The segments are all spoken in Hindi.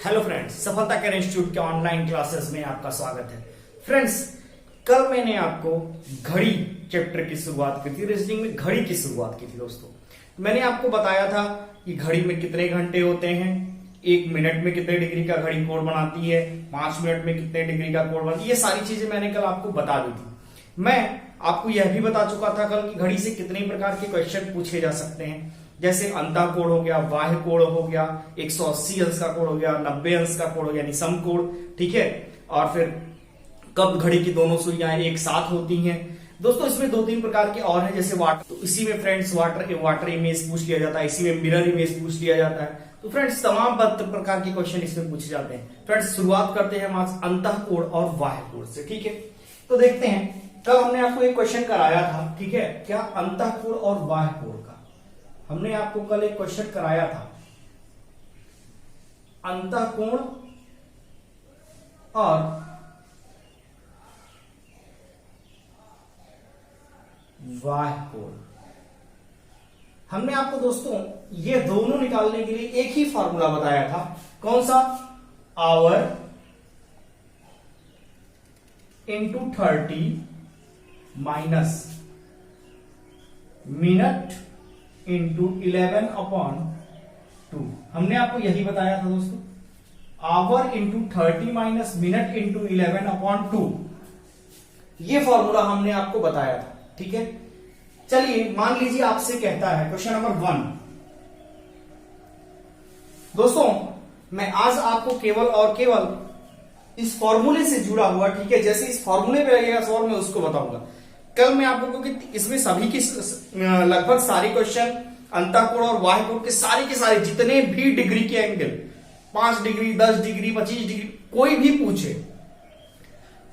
हेलो फ्रेंड्स, सफलता केयर इंस्टीट्यूट के ऑनलाइन क्लासेस में आपका स्वागत है। फ्रेंड्स, कल मैंने आपको घड़ी चैप्टर की शुरुआत की थी, रीजनिंग में घड़ी की शुरुआत की थी। दोस्तों, मैंने आपको बताया था कि घड़ी में कितने घंटे होते हैं, 1 मिनट में कितने डिग्री का घड़ी कोण बनाती है, 5 मिनट में कितने डिग्री का कोण बनाती है। ये सारी चीजें मैंने कल आपको बता दी थी। मैं आपको यह भी बता चुका था कल कि घड़ी से कितने प्रकार के क्वेश्चन पूछे जा सकते हैं, जैसे अंतः कोण हो गया, बाह्य कोण हो गया, 180 अंश का कोण हो गया, 90 अंश का कोण हो गया, यानी समकोण, ठीक है। और फिर कब घड़ी की दोनों सुइयां एक साथ होती हैं। दोस्तों, इसमें 2-3 प्रकार के और हैं, जैसे वाटर, तो इसी में फ्रेंड्स वाटर इमेज पूछ लिया जाता है, इसी में मिरर इमेज पूछ लिया जाता है। तो फ्रेंड्स, तमाम प्रकार के क्वेश्चन इसमें पूछे जाते हैं। फ्रेंड्स, शुरुआत करते हैं हम आज अंतः कोण और बाह्य कोण से, ठीक है। तो देखते हैं, कल हमने आपको एक क्वेश्चन कराया था, ठीक है, क्या अंतः कोण और बाह्य कोण का हमने आपको कल एक क्वेश्चन कराया था। अंतः कोण और बाह्य कोण, हमने आपको दोस्तों ये दोनों निकालने के लिए एक ही फॉर्मूला बताया था। कौन सा? Our into 30 minus minute into 11/2। हमने आपको यही बताया था दोस्तों, our into 30 minus minute into 11/2। ये फॉर्मूला हमने आपको बताया था, ठीक है। चलिए, मान लीजिए आपसे कहता है क्वेश्चन नंबर 1। दोस्तों, मैं आज आपको केवल और केवल इस फॉर्मूले से जुड़ा हुआ, ठीक है, जैसे इस फॉर्मूले पे लगेगा सवाल, मैं उसको बताऊंगा। कल मैं आपको, क्योंकि इसमें सभी की लगभग सारे क्वेश्चन अंतः कोण और बाह्य कोण के सारे जितने भी डिग्री के एंगल, 5 डिग्री, 10 डिग्री, 25 डिग्री, कोई भी पूछे,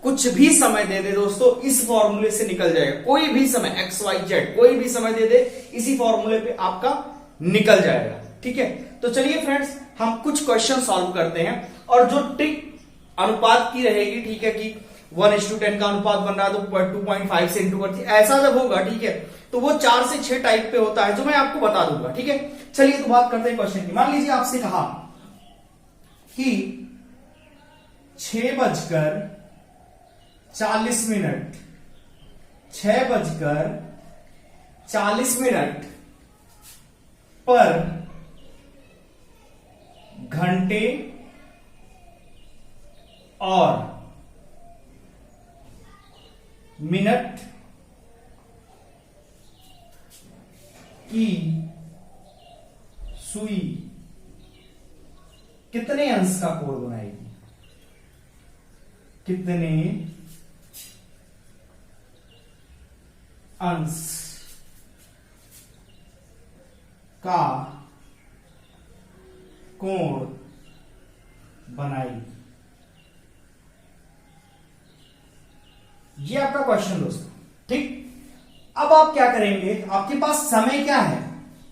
कुछ भी समय दे दे दोस्तों, इस फॉर्मूले से निकल जाएगा। कोई भी समय, एक्स वाई जेड, कोई भी समय दे दे, इसी फॉर्मूले पे आपका निकल जाएगा, ठीक है। तो चलिए फ्रेंड्स, हम कुछ क्वेश्चन सॉल्व करते हैं, और जो ट्रिक अनुपात की रहेगी, ठीक है, कि 1:10 का अनुपात बन रहा है तो 2.5 से इंटू करती, ऐसा जब होगा, ठीक है, तो वो 4 से 6 टाइप पे होता है, जो मैं आपको बता दूंगा, ठीक है। चलिए, तो बात करते हैं क्वेश्चन की। मान लीजिए आपसे कहा कि 6:40 पर घंटे और मिनट की सुई कितने अंश का कोण बनाएगी? कितने अंश का कोण बनाएगी? ये आपका क्वेश्चन दोस्तों, ठीक। अब आप क्या करेंगे, आपके पास समय क्या है?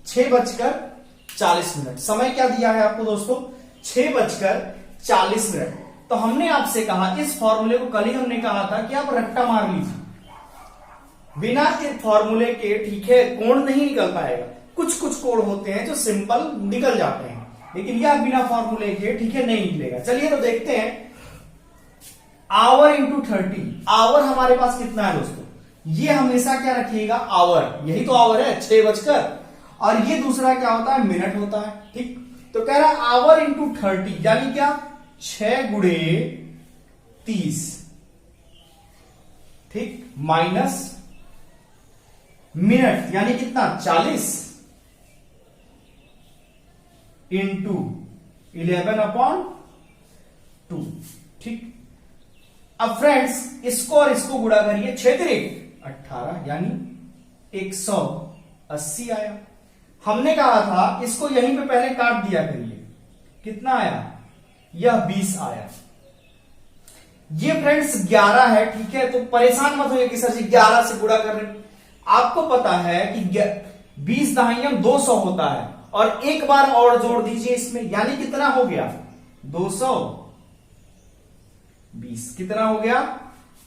6:40। समय क्या दिया है आपको दोस्तों? 6:40। तो हमने आपसे कहा, इस फॉर्मूले को कल ही हमने कहा था कि आप रट्टा मार लीजिए, बिना इस फॉर्मूले के, ठीक है, कोण नहीं निकल पाएगा। कुछ कुछ कोण होते हैं जो सिंपल निकल जाते हैं, लेकिन यह बिना फॉर्मूले के, ठीक है, नहीं निकलेगा। चलिए, तो देखते हैं, आवर इंटू 30। आवर हमारे पास कितना है दोस्तों? ये हमेशा क्या रखिएगा? आवर, यही तो आवर है, 6:40। और ये दूसरा क्या होता है? मिनट होता है, ठीक। तो कह रहा है आवर इंटू 30, यानी क्या? 6 गुणे 30, ठीक, माइनस मिनट, यानी कितना? 40 इंटू 11/2, ठीक। अब फ्रेंड्स, इसको और इसको गुणा करिए, 6×18, यानी 180 आया। हमने कहा था इसको यहीं पे पहले काट दिया करिए, कितना आया? यह 20 आया। ये फ्रेंड्स 11 है, ठीक है। तो परेशान मत होइए कि सर जी 11 से गुणा कर रहे। आपको पता है कि 20 दहाइयां 200 होता है, और एक बार और जोड़ दीजिए इसमें, यानी कितना हो गया? 220। कितना हो गया?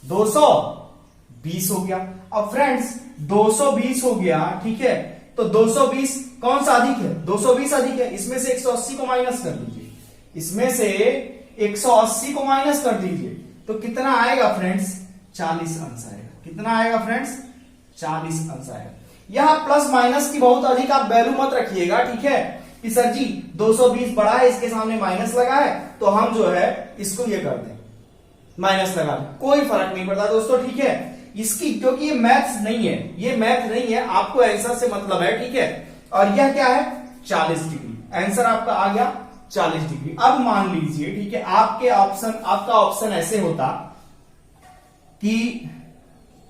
220 हो गया। अब फ्रेंड्स 220 हो गया, ठीक है, तो 220 कौन सा अधिक है? 220 अधिक है, इसमें से 180 को माइनस कर दीजिए, इसमें से 180 को माइनस कर दीजिए तो कितना आएगा फ्रेंड्स, 40 अंश आएगा। कितना आएगा फ्रेंड्स, 40 अंश आएगा। यहां प्लस माइनस की बहुत अधिक आप वैल्यू मत रखिएगा, ठीक है, कि सर जी 220 बड़ा है, इसके सामने माइनस लगा है तो हम जो है इसको ये कर दें, माइनस लगा दें, कोई फर्क नहीं पड़ता दोस्तों, ठीक है। इसकी क्योंकि ये मैथ्स नहीं है, ये मैथ नहीं है, आपको आंसर से मतलब है, ठीक है। और यह क्या है, 40 डिग्री, आंसर आपका आ गया 40 डिग्री। अब मान लीजिए, ठीक है, आपका ऑप्शन ऐसे होता कि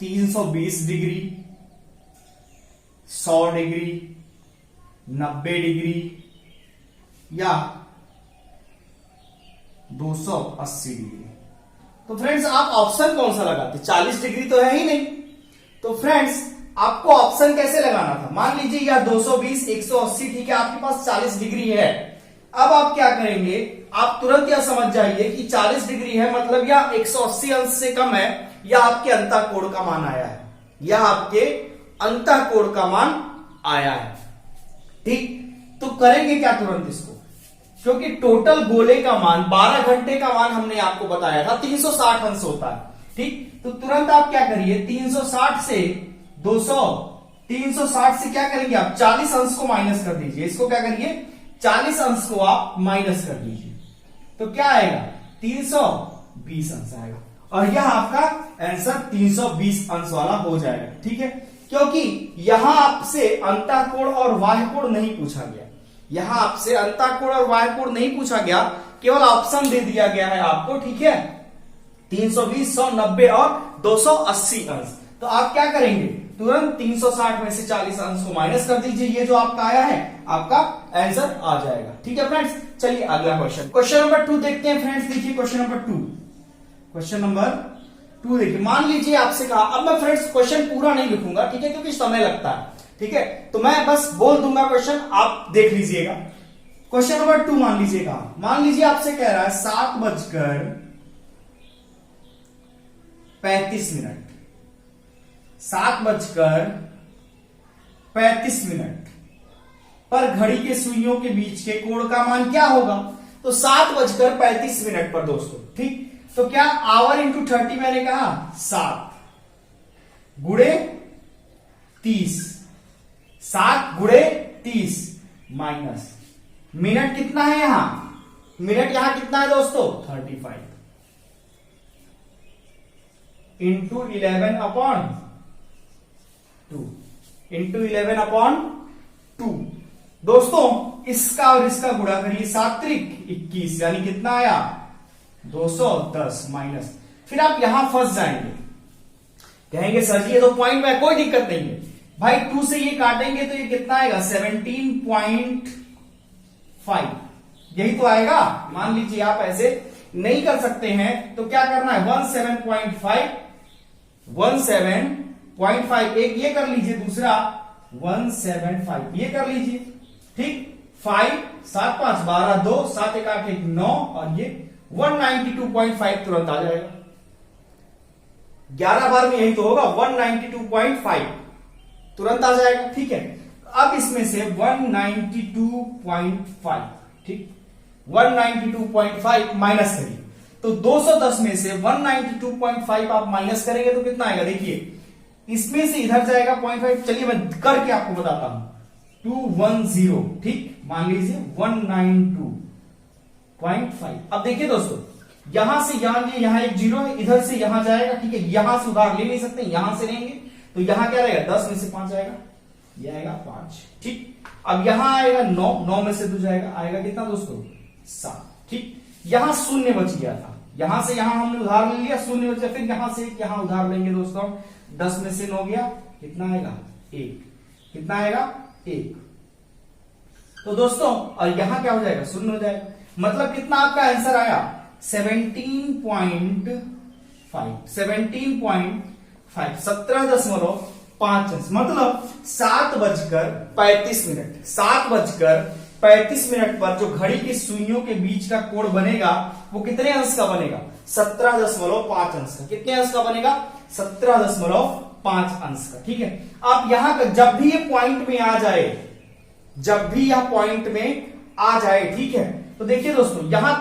320 डिग्री, 100 डिग्री, 90 डिग्री या 280 डिग्री। तो फ्रेंड्स आप ऑप्शन कौन सा लगाते, 40 डिग्री तो है ही नहीं। तो फ्रेंड्स आपको ऑप्शन कैसे लगाना था, मान लीजिए या 220, 180, ठीक है, आपके पास 40 डिग्री है। अब आप क्या करेंगे, आप तुरंत यह समझ जाइए कि 40 डिग्री है मतलब या 180 अंश से कम है या आपके अंतःकोण का मान आया है, या आपके अंतःकोण का मान आया है, ठीक। तो करेंगे क्या तुरंत इसको, क्योंकि टोटल गोले का मान 12 घंटे का मान हमने आपको बताया था 360 अंश होता है, ठीक। तो तुरंत आप क्या करिए, 360 से 200, 360 से क्या करेंगे आप, 40 अंश को माइनस कर दीजिए। इसको क्या करिए, 40 अंश को आप माइनस कर दीजिए तो क्या आएगा, 320 अंश आएगा। और यह आपका आंसर 320 अंश वाला हो जाएगा, ठीक है। क्योंकि यहां आपसे अंतःकोण और बाह्यकोण नहीं पूछा गया, यहां आपसे अंतःकोण और बाह्यकोण नहीं पूछा गया, केवल ऑप्शन दे दिया गया है आपको, ठीक है, 320, 100, 90 और 280 अंश। तो आप क्या करेंगे, तुरंत 360 में से 40 अंश को माइनस कर दीजिए, ये जो आपका आया है आपका आंसर आ जाएगा, ठीक है फ्रेंड्स। चलिए अगला क्वेश्चन, क्वेश्चन नंबर 2 देखते हैं फ्रेंड्स। देखिए क्वेश्चन नंबर 2, क्वेश्चन नंबर 2 देखिए, मान लीजिए आपसे कहा, अब मैं फ्रेंड्स क्वेश्चन पूरा नहीं लिखूंगा, ठीक है, क्योंकि समय लगता है, ठीक है, तो मैं बस बोल दूंगा क्वेश्चन, आप देख लीजिएगा। क्वेश्चन नंबर 2 मान लीजिएगा, मान लीजिए आपसे कह रहा है 7:35 7:35 पर घड़ी के सुइयों के बीच के कोण का मान क्या होगा। तो 7:35 पर दोस्तों, ठीक, तो क्या आवर इंटू 30 मैंने कहा 7 गुणे 30, 7 गुणे 30 माइनस मिनट कितना है यहां, मिनट यहां कितना है दोस्तों 35 इंटू 11/2 दोस्तों, इसका और इसका गुणा करिए, 7 त्रिक 21 यानी कितना आया 210 माइनस। फिर आप यहां फंस जाएंगे, कहेंगे सर जी ये तो पॉइंट में, कोई दिक्कत नहीं है भाई, 2 से ये काटेंगे तो ये कितना आएगा 17.5, यही तो आएगा। मान लीजिए आप ऐसे नहीं कर सकते हैं तो क्या करना है, 17.5 एक ये कर लीजिए, दूसरा 175 ये कर लीजिए, ठीक, 5 7 5 12 2 7 1 8 1 9 और ये 192.5 तुरंत आ जाएगा, 11 बार में यही तो होगा, 192.5 तुरंत आ जाएगा, ठीक है। अब इसमें से 192.5, ठीक, 192.5 माइनस करिए, तो 210 में से 192.5 आप माइनस करेंगे तो कितना आएगा, देखिए इसमें से इधर जाएगा 0.5, चलिए मैं करके आपको बताता हूं, 210, ठीक, मान लीजिए 192.5। अब देखिए दोस्तों, यहां से यहां लिए, यहां एक 0 है, इधर से यहां जाएगा, ठीक है, यहां से उधार ले नहीं सकते, यहां से लेंगे तो यहां क्या रहेगा, 10 में से 5 आएगा, ये आएगा 5, ठीक। अब यहां आएगा 9, 9 में से 2 जाएगा, आएगा कितना दोस्तों 7, ठीक। यहां शून्य बच गया था, यहां से यहां हमने उधार ले लिया, शून्य बचा, फिर यहां से यहां उधार लेंगे दोस्तों, 10 में से 9 गया, कितना आएगा 1, कितना आएगा 1। तो दोस्तों और यहां क्या हो जाएगा, शून्य हो जाएगा, मतलब कितना आपका आंसर आया 17.5, 17.5 अंश, मतलब 7:35 पर जो घड़ी की सुइयों के बीच का कोण बनेगा वो कितने अंश का बनेगा, 17.5 अंश का। कितने अंश का बनेगा, 17.5 अंश का, ठीक है। आप यहां का जब भी ये पॉइंट में आ जाए, जब भी यह पॉइंट में आ जाए, ठीक है। तो देखिए दोस्तों, यहां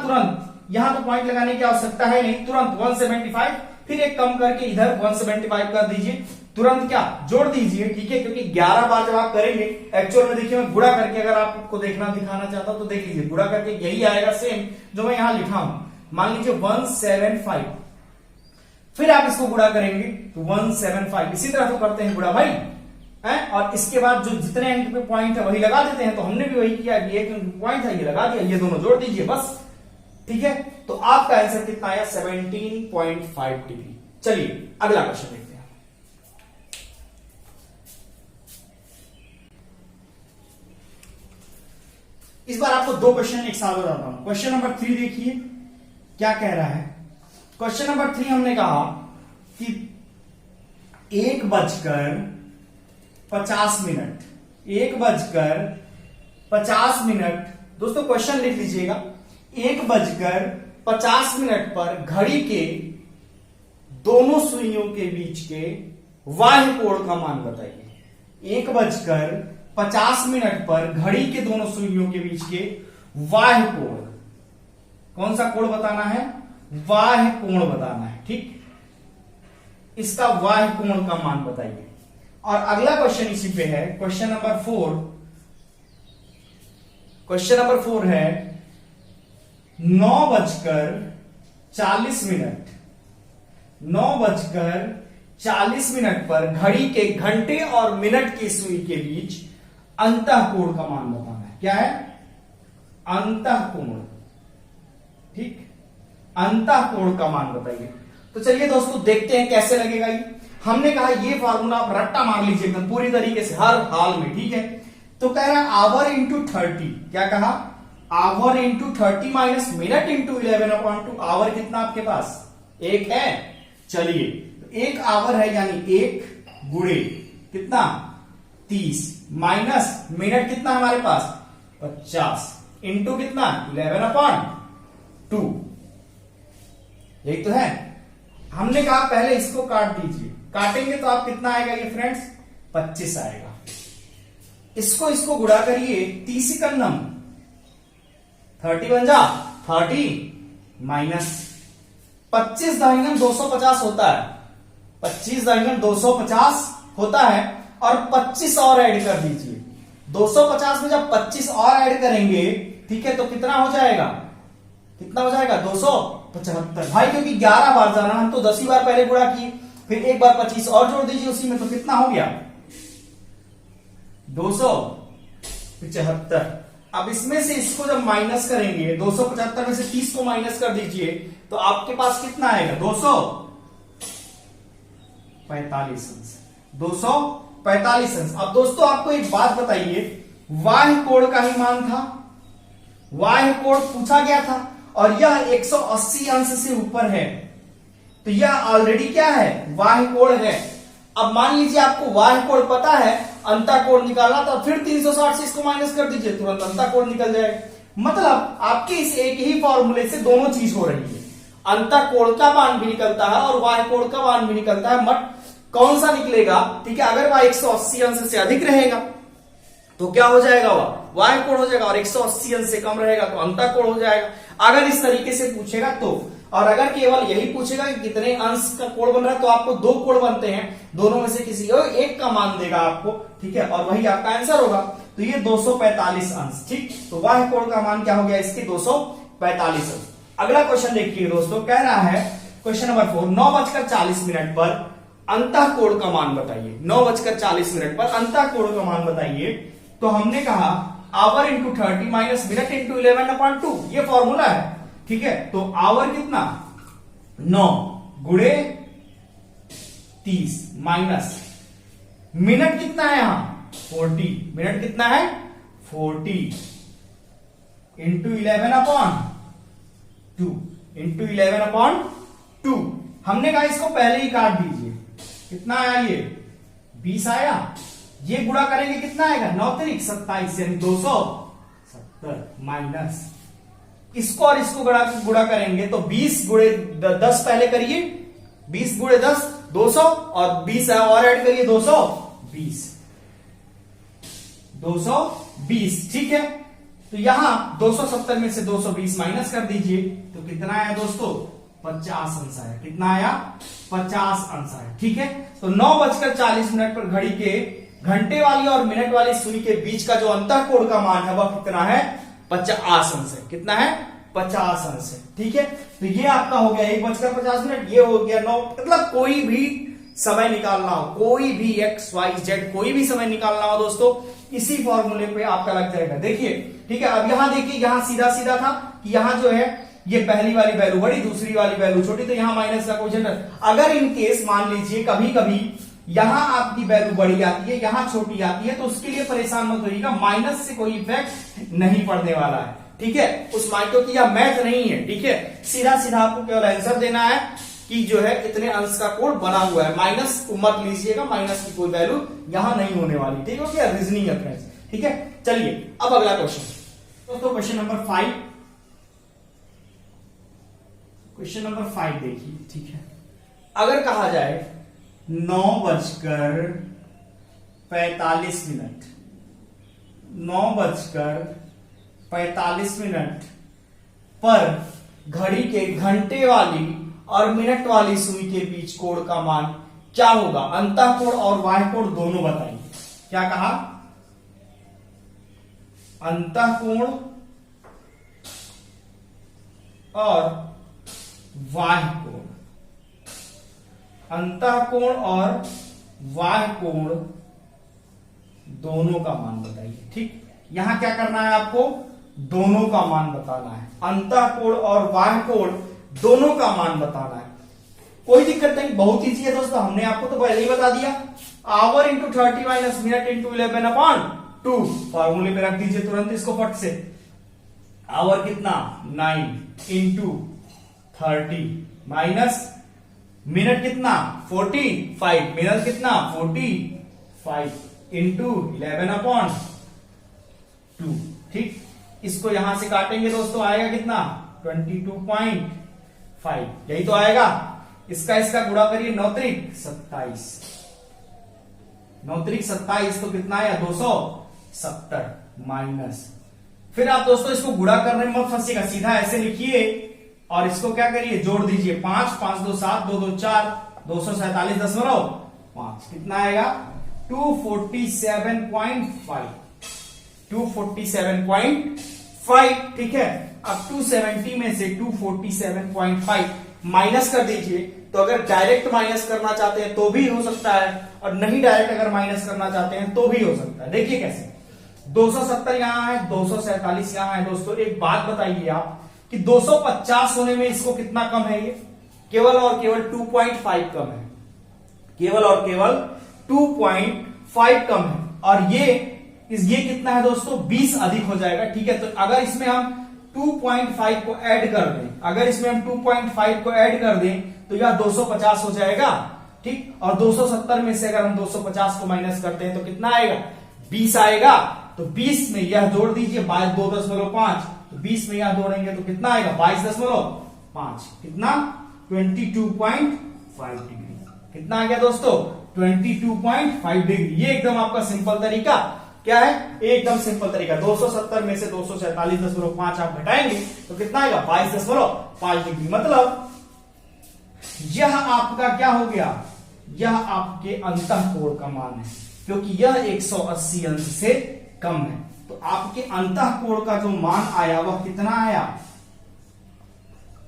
तो पॉइंट लगाने की आवश्यकता है नहीं, तुरंत 175, फिर एक कम करके इधर 175 कर दीजिए, तुरंत क्या जोड़ दीजिए, ठीक है। क्योंकि 11 बार जब आप करेंगे, एक्चुअल में देखिए मैं गुणा करके अगर आपको दिखाना चाहता हूं तो देख लीजिए, गुणा करके यही आएगा सेम जो मैं यहां लिखा हूं। मान लीजिए 175, फिर आप इसको गुणा करेंगे तो 175, इसी तरह तो करते हैं गुणा भाई है। और इसके बाद जो जितने अंक पे पॉइंट है वही लगा देते हैं, तो हमने भी वही किया, ये पॉइंट है ये लगा दिया, ये दोनों जोड़ दीजिए बस, ठीक है। तो आपका आंसर कितना आया? 17.5 डिग्री। चलिए अगला क्वेश्चन देखते हैं। इस बार आपको दो क्वेश्चन एक साथ बताता हूं। क्वेश्चन नंबर 3 देखिए क्या कह रहा है। क्वेश्चन नंबर 3 हमने कहा कि 1:50 1:50 दोस्तों क्वेश्चन लिख लीजिएगा। 1:50 पर घड़ी के दोनों सुइयों के बीच के बाह्य कोण का मान बताइए। 1:50 पर घड़ी के दोनों सुइयों के बीच के बाह्य कोण, कौन सा कोण बताना है? बाह्य कोण बताना है, ठीक। इसका बाह्य कोण का मान बताइए। और अगला क्वेश्चन इसी पे है, क्वेश्चन नंबर 4। क्वेश्चन नंबर 4 है 9:40 पर घड़ी के घंटे और मिनट की सुई के बीच अंतःकोण का मान बताना है। क्या है? अंतःकोण, ठीक, अंतःकोण का मान बताइए। तो चलिए दोस्तों देखते हैं कैसे लगेगा ये। हमने कहा ये फार्मूला आप रट्टा मार लीजिए एकदम पूरी तरीके से हर हाल में, ठीक है। तो कह रहा है आवर इंटू 30, क्या कहा? Hour into 30 minus minute into 11/2। Hour कितना आपके पास? 1 है। चलिए 1 आवर है, यानी 1 गुणे कितना? 30 माइनस मिनट कितना हमारे पास? 50 इंटू कितना? 11/2। यही तो है। हमने कहा पहले इसको काट दीजिए, काटेंगे तो आप कितना आएगा ये फ्रेंड्स? 25 आएगा। इसको गुणा करिए, 30 कन्नम 30 बन जा 30 माइनस 25 दाहिनम 250 होता है। 25 दाहिनम 250 होता है और 25 और ऐड कर दीजिए। 250 में जब 25 और ऐड करेंगे, ठीक है, तो कितना हो जाएगा? कितना हो जाएगा? 275 भाई, क्योंकि 11 बार जाना, हम तो 10 ही बार पहले गुणा किए, फिर एक बार 25 और जोड़ दीजिए उसी में, तो कितना हो गया? 275। अब इसमें से इसको जब माइनस करेंगे, 275 में से 30 को माइनस कर दीजिए, तो आपके पास कितना आएगा? 245 अंश। 245 अंश। अब दोस्तों आपको एक बात बताइए, बाह्य कोण का ही मान था, बाह्य कोण पूछा गया था, और यह 180 अंश से ऊपर है, तो यह ऑलरेडी क्या है? बाह्य कोण है। अब मान लीजिए आपको बाह्य कोण पता है, अंतःकोण निकालना, तो फिर 360 से इसको माइनस कर दीजिए, तुरंत अंतःकोण निकल जाएगा। मतलब आपके इस एक ही फॉर्मूले से दोनों चीज हो रही है, अंतःकोण का मान भी निकलता है और बाह्य कोण का मान भी निकलता है। मत कौन सा निकलेगा? ठीक है, अगर वह 180 अंश से अधिक रहेगा तो क्या हो जाएगा? वह बाह्य कोण हो जाएगा, और 180 अंश से कम रहेगा तो अंतःकोण हो जाएगा, अगर इस तरीके से पूछेगा तो। और अगर केवल यही पूछेगा कि कितने अंश का कोण बन रहा है, तो आपको 2 कोण बनते हैं, दोनों में से किसी एक का मान देगा आपको, ठीक है, और वही आपका आंसर होगा। तो ये 245 अंश, ठीक। तो बाह्य कोण का मान क्या हो गया इसके? 245 अंश। अगला क्वेश्चन देखिए दोस्तों, कह रहा है क्वेश्चन नंबर 4, 9:40 पर अंतःकोण का मान बताइए। 9:40 पर अंतःकोण का मान बताइए। तो हमने कहा hour into 30 minus minute into 11/2, ये फॉर्मूला है, ठीक है। तो आवर कितना? 9 गुणे 30 माइनस मिनट कितना है यहां? 40। मिनट कितना है? 40 इंटू 11/2। हमने कहा इसको पहले ही काट दीजिए। कितना आया ये? 20 आया। ये गुणा करेंगे कितना आएगा? 9 3 27, यानी 270 माइनस इसको और इसको गुणा करेंगे तो 20 गुणे 10 पहले करिए, 20 गुणे 10 200, और 20 और ऐड करिए 220, ठीक है। तो यहां 270 में से 220 माइनस कर दीजिए तो कितना आया दोस्तों, 50 अंश आया। कितना आया, 50 अंश आया। ठीक है, तो 9:40 पर घड़ी के घंटे वाली और मिनट वाली सुई के बीच का जो अंतःकोण का मान है वह कितना है, 50 अंश है। कितना है, 50 अंश है। ठीक है, तो ये आपका हो गया 1:50, ये हो गया 9। मतलब कोई भी समय निकालना हो, कोई भी XYZ कोई भी समय निकालना हो दोस्तों, इसी फॉर्मूले पे आपका लग जाएगा। देखिए, ठीक है, अब यहां देखिए, यहां सीधा सीधा था कि यहां जो है ये पहली वाली वैल्यू बड़ी, दूसरी वाली वैल्यू छोटी, तो यहां माइनस का कोएफिशिएंट। अगर इन केस मान लीजिए कभी कभी यहां आपकी वैल्यू बड़ी आती है, यहां छोटी आती है, तो उसके लिए परेशान मत होइएगा, माइनस से कोई इफेक्ट नहीं पड़ने वाला है। ठीक है, उस माइक्रो की यह मैथ नहीं है। ठीक है, सीधा सीधा आपको केवल आंसर देना है कि जो है इतने अंश का कोण बना हुआ है, माइनस को मत लीजिएगा, माइनस की कोई वैल्यू यहां नहीं होने वाली। ठीक है, क्या रीजनिंग है फ्रेंड्स। ठीक है, चलिए अब अगला क्वेश्चन दोस्तों, क्वेश्चन नंबर 5। क्वेश्चन नंबर 5 देखिए। ठीक है, अगर कहा जाए 9:45 पर घड़ी के घंटे वाली और मिनट वाली सुई के बीच कोण का मान क्या होगा, अंतःकोण और बाह्य कोण दोनों बताइए। क्या कहा, अंतःकोण और बाह्य कोण, अंतःकोण और बाह्य कोण दोनों का मान बताइए। ठीक, यहां क्या करना है आपको, दोनों का मान बताना है, अंतःकोण और बाह्य कोण दोनों का मान बताना है। कोई दिक्कत नहीं, बहुत ईजी है दोस्तों, हमने आपको तो पहले ही बता दिया। Our into 30 minus minute into 11/2, फॉर्मूले पे रख दीजिए तुरंत इसको फट से। आवर कितना, 9 इंटू 30 माइनस मिनट कितना, 45, मिनट कितना 45 इंटू 11/2। ठीक, इसको यहां से काटेंगे दोस्तों, आएगा कितना, 22.5, यही तो आएगा। इसका गुणा करिए, 9 त्रिक 27, तो कितना आया, 270 माइनस। फिर आप दोस्तों इसको गुणा करने में मत फंसिएगा, सीधा ऐसे लिखिए और इसको क्या करिए, जोड़ दीजिए। 5 5 2 7 2 2 4, 247.5। कितना आएगा, 247.5, 247.5। ठीक है, अब 270 में से 247.5 माइनस कर दीजिए। तो अगर डायरेक्ट माइनस करना चाहते हैं तो भी हो सकता है, और नहीं डायरेक्ट अगर माइनस करना चाहते हैं तो भी हो सकता है। देखिए कैसे, 270 यहां है, 247 यहां है। दोस्तों एक बात बताइए आप कि 250 होने में इसको कितना कम है, ये केवल और केवल 2.5 कम है, केवल और केवल 2.5 कम है। और ये कितना है दोस्तों, 20 अधिक हो जाएगा। ठीक है, तो अगर इसमें हम 2.5 को ऐड कर दें, अगर इसमें हम 2.5 को ऐड कर दें तो यह 250 हो जाएगा। ठीक, और 270 में से अगर हम 250 को माइनस करते हैं तो कितना आएगा, 20 आएगा। तो 20 में यह जोड़ दीजिए, 2.5, तो 20 में यह जोड़ेंगे तो कितना आएगा, 22.5। कितना, 22.5 डिग्री। कितना आ गया दोस्तों, 22.5 डिग्री। ये एकदम आपका सिंपल तरीका क्या है, एकदम सिंपल तरीका। 270 में से 247.5 आप घटाएंगे तो कितना आएगा, 22.5 डिग्री। मतलब यह आपका क्या हो गया, यह आपके अंतःकोण का मान है, क्योंकि यह 180 अंश से कम है। तो आपके अंतःकोण का जो मान आया वह कितना आया,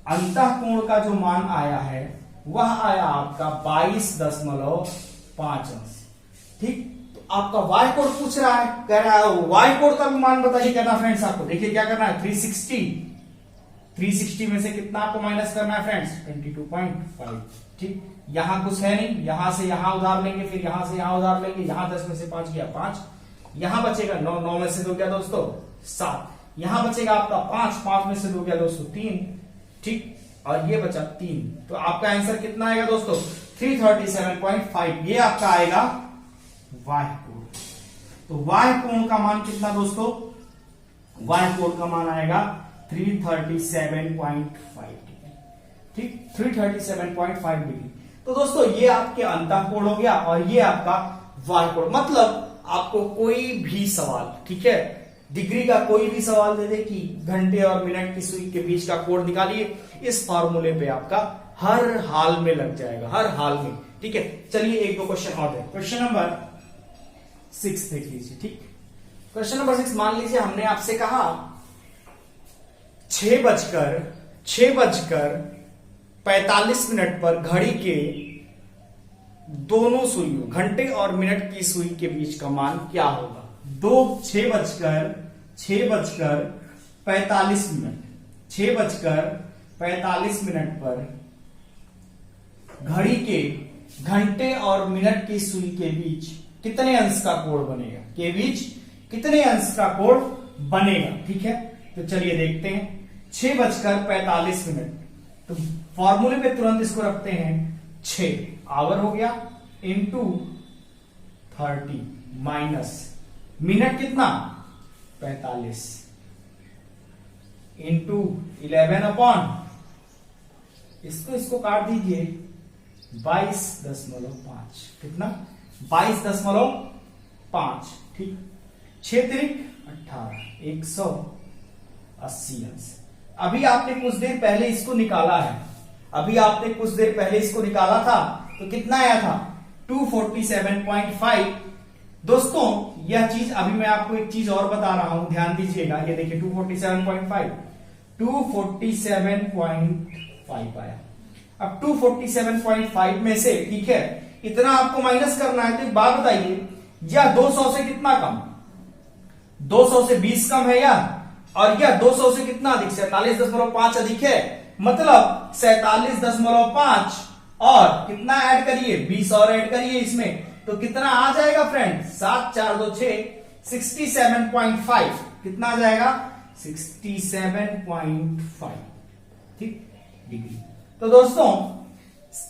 अंतःकोण का जो मान आया है वह आया आपका 22.5 अंश। ठीक, तो आपका वाई कोण पूछ रहा है, कह रहा है वाई कोण का भी मान बताइए। कहना फ्रेंड्स आपको देखिए क्या करना है, 360 में से कितना आपको माइनस करना है फ्रेंड्स, 22.5। ठीक, यहां कुछ है नहीं, यहां से यहां उधार लेंगे, फिर यहां से यहां उधार लेंगे, यहां 10 में से 5 गया 5, यहां बचेगा 9, 9 में से 2 गया दोस्तों 7, यहां बचेगा आपका 5, 5 में से 2 गया दोस्तों 3। ठीक, और ये बचा 3। तो आपका आंसर कितना आएगा दोस्तों, 337.5। ये आपका आएगा वाह्य कोण। तो वाह्य कोण का मान कितना दोस्तों, वाह्य कोण का मान आएगा 337.5 डिग्री। ठीक, 337.5 डिग्री। तो दोस्तों ये आपके अंतःकोण हो गया और ये आपका वाह्य कोण। मतलब आपको कोई भी सवाल, ठीक है, डिग्री का कोई भी सवाल दे दे कि घंटे और मिनट की सुई के बीच का कोण निकालिए, इस फॉर्मूले पे आपका हर हाल में लग जाएगा, हर हाल में। ठीक है, चलिए एक दो क्वेश्चन और दें। क्वेश्चन नंबर 6 देख लीजिए। ठीक, क्वेश्चन नंबर 6 मान लीजिए हमने आपसे कहा 6:45 पर घड़ी के दोनों सुइयों, घंटे और मिनट की सुई के बीच का मान क्या होगा। 6:45 पर घड़ी के घंटे और मिनट की सुई के बीच कितने अंश का कोण बनेगा, के बीच कितने अंश का कोण बनेगा। ठीक है, तो चलिए देखते हैं। 6:45, तो फॉर्मूले पे तुरंत इसको रखते हैं 6 आवर हो गया इंटू 30 माइनस मिनट कितना 45 इंटू 11 अपॉन इसको काट दीजिए 22.5 कितना 22.5। ठीक, 6 तिरिक 18 180 अंश। अभी आपने कुछ देर पहले इसको निकाला है, था तो कितना आया था 247.5। दोस्तों यह चीज अभी मैं आपको एक चीज और बता रहा हूं, ध्यान दीजिएगा। ये देखिए 247.5 आया। अब 247.5 में से, ठीक है, इतना आपको माइनस करना है। तो एक बात बताइए, यह 200 से कितना कम, 200 से 20 कम है या, और यह 200 से कितना अधिक 47.5 अधिक है, मतलब 47.5 और कितना ऐड करिए 20 और ऐड करिए इसमें, तो कितना आ जाएगा फ्रेंड 7 4 2 6 67.5 कितना आ जाएगा 67.5 ठीक डिग्री। तो दोस्तों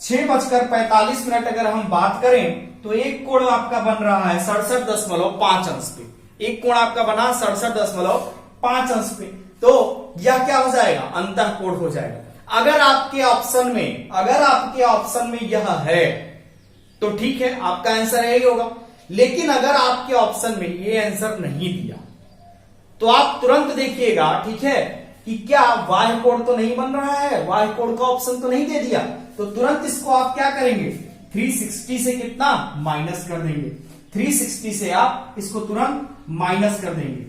6:45 अगर हम बात करें तो एक कोण आपका बन रहा है 67.5 अंश पे, एक कोण आपका बना 67.5 अंश पे। तो यह क्या हो जाएगा अंतः कोण हो जाएगा। अगर आपके ऑप्शन में यह है तो ठीक है आपका आंसर यही होगा, लेकिन अगर आपके ऑप्शन में ये आंसर नहीं दिया तो आप तुरंत देखिएगा, ठीक है, कि क्या बाह्य कोण तो नहीं बन रहा है, बाह्य कोण का ऑप्शन तो नहीं दे दिया, तो तुरंत इसको आप क्या करेंगे 360 से कितना माइनस कर देंगे, 360 से आप इसको तुरंत माइनस कर देंगे।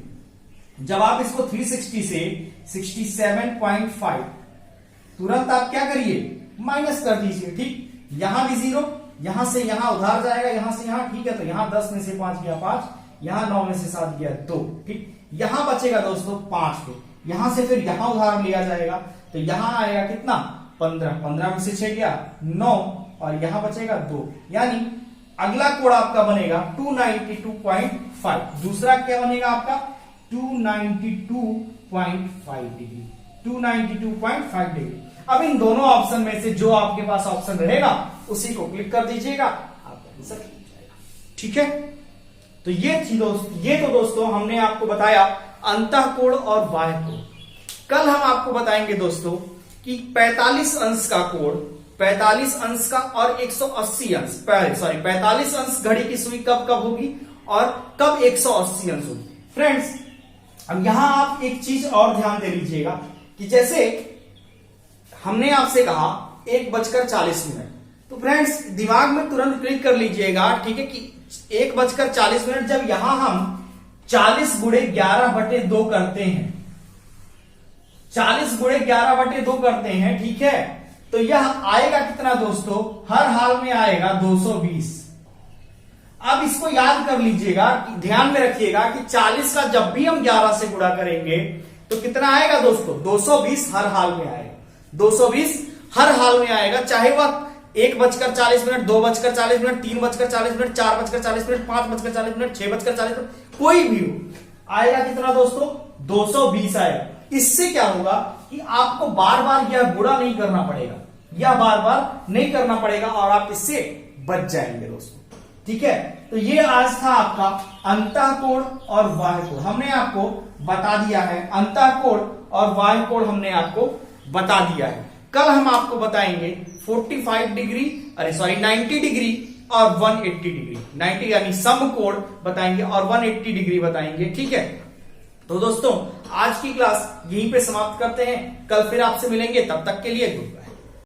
जब आप इसको 360 से 67.5 तुरंत आप क्या करिए माइनस कर दीजिए। ठीक, यहां भी 0, यहां से यहां उधार जाएगा, यहां से यहां, ठीक है, तो यहां 10 में से 5 गया 5, यहां 9 में से 7 गया 2, ठीक, यहां बचेगा दोस्तों 5 पे, यहां से फिर यहां उधार लिया जाएगा तो यहां आएगा कितना 15, 15 में से 6 गया 9 और यहां बचेगा 2, यानी अगला कोण आपका बनेगा 292.5, दूसरा क्या बनेगा आपका 292.5 डिग्री, 292.5 डिग्री। अब इन दोनों ऑप्शन में से जो आपके पास ऑप्शन रहेगा उसी को क्लिक कर दीजिएगा, आपका आंसर हो जाएगा। ठीक है, तो ये तो दोस्तों हमने आपको बताया अंतः कोण और बाह्य कोण। कल हम आपको बताएंगे दोस्तों कि 45 अंश का कोण, 45 अंश का और 180 अंश, 45 अंश घड़ी की सुई कब कब होगी और कब 180 अंश होगी। फ्रेंड्स अब यहां आप एक चीज और ध्यान दे लीजिएगा कि जैसे हमने आपसे कहा 1:40, तो फ्रेंड्स दिमाग में तुरंत क्लिक कर लीजिएगा, ठीक है, कि 1:40 जब यहां हम 40 गुणे 11/2 करते हैं, 40 गुणे 11/2 करते हैं, ठीक है, तो यह आएगा कितना दोस्तों, हर हाल में आएगा 220। अब इसको याद कर लीजिएगा, ध्यान में रखिएगा कि 40 का जब भी हम 11 से गुणा करेंगे तो कितना आएगा दोस्तों 220 हर हाल में आएगा, 220 हर हाल में आएगा, चाहे वह 1:40, 2:40, 3:40, 4:40, 5:40, 6:40, कोई भी हो, आएगा कितना दोस्तों 220 आएगा। इससे क्या होगा कि आपको बार बार यह गुणा नहीं करना पड़ेगा, यह बार बार नहीं करना पड़ेगा और आप इससे बच जाएंगे दोस्तों। ठीक है, तो ये आज था आपका अंतः कोण और बाह्य कोण, हमने आपको बता दिया है, अंतः कोण और बाह्य कोण हमने आपको बता दिया है। कल हम आपको बताएंगे 45 डिग्री 90 डिग्री और 180 डिग्री, 90 यानी समकोण बताएंगे और 180 डिग्री बताएंगे। ठीक है, तो दोस्तों आज की क्लास यहीं पे समाप्त करते हैं, कल फिर आपसे मिलेंगे, तब तक के लिए गुड बाय।